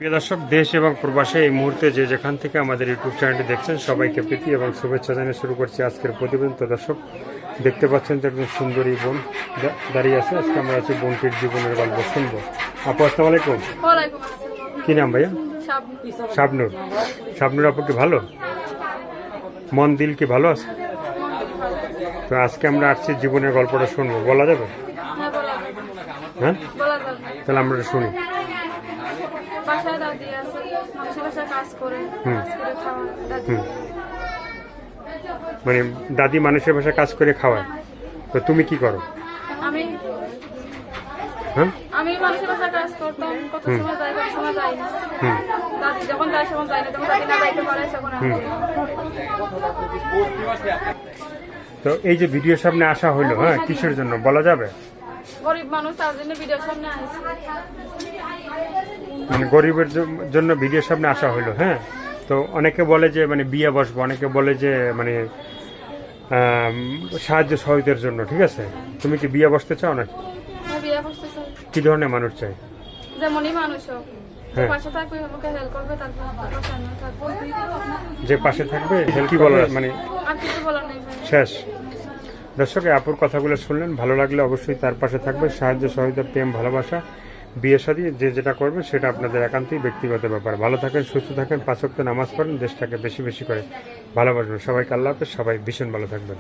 প্রিয় দর্শক, দেশ এবং প্রবাসে এই মুহূর্তে যে যেখান থেকে আমাদের ইউটিউব চ্যানেলটি দেখছেন সবাইকে প্রীতি এবং শুভেচ্ছা জানিয়ে শুরু করছি আজকের প্রতিবেদন। তো দর্শক, দেখতে পাচ্ছেন যে একজন সুন্দরী বোন দাঁড়িয়ে আছে। আজকে আমরা আছি বোনটির জীবনের গল্প শুনবো। আপু, আসসালামু আলাইকুম। কি নাম ভাইয়া? শাবনুর। শাবনুর আপু কি ভালো? মন দিল কি ভালো আছে? তো আজকে আমরা আসছি জীবনের গল্পটা শুনবো, বলা যাবে? হ্যাঁ, তাহলে আমরা শুনি। বাসায় দাদি আছে, মানুষের বাসায় কাজ করে খাওয়া দাদি। মানে দাদি মানুষের বাসায় কাজ করে খাওয়ায়, তো তুমি কি করো? আমি হ্যাঁ, আমি মানুষের বাসায় কাজ করতাম, কত সময় যাই কত সময় যাই না। দাদি যখন যায় তখন যাই না, যখন দাদি না যাইতে পারে তখন আমি যাই। তো এই যে ভিডিওর সামনে আসা হলো, হ্যাঁ, কিসের জন্য বলা যাবে? গরিব মানুষ, তার জন্য ভিডিওর সামনে আসছে। মানে গরিবের জন্য ভিডিওর সামনে আসা হলো। হ্যাঁ, তো অনেকে বলে যে মানে বিয়ে বসবো, অনেকে বলে যে মানে সাহায্য সহযোগিতার জন্য। ঠিক আছে, তুমি কি বিয়ে বসতে চাও নাকি? আমি বিয়ে করতে চাই। কি ধরনের মানুষ চাই? যেমনই মানুষ হোক, যে হ্যাঁ। পাশে থাকবে, আমাকে হেল্প করবে, তারপর বাসায় না থাকবে। যে পাশে থাকবে, কি বলার মানে আর কিছু বলার নেই ভাই। শেষ। দর্শক, আপুর কথাগুলো শুনলেন, ভালো লাগলে অবশ্যই তার পাশে থাকবে। সাহায্য সহযোগিতা, প্রেম, ভালোবাসা, বিয়ে শাদী যে যেটা করবে সেটা আপনাদের একান্তই ব্যক্তিগত ব্যাপার। ভালো থাকেন, সুস্থ থাকেন, 5 ওয়াক্ত নামাজ পড়েন, দেশটাকে বেশি বেশি করে ভালোবাসবেন। সবাইকে আল্লাহ হাফেজ, সবাই ভীষণ ভালো থাকবেন।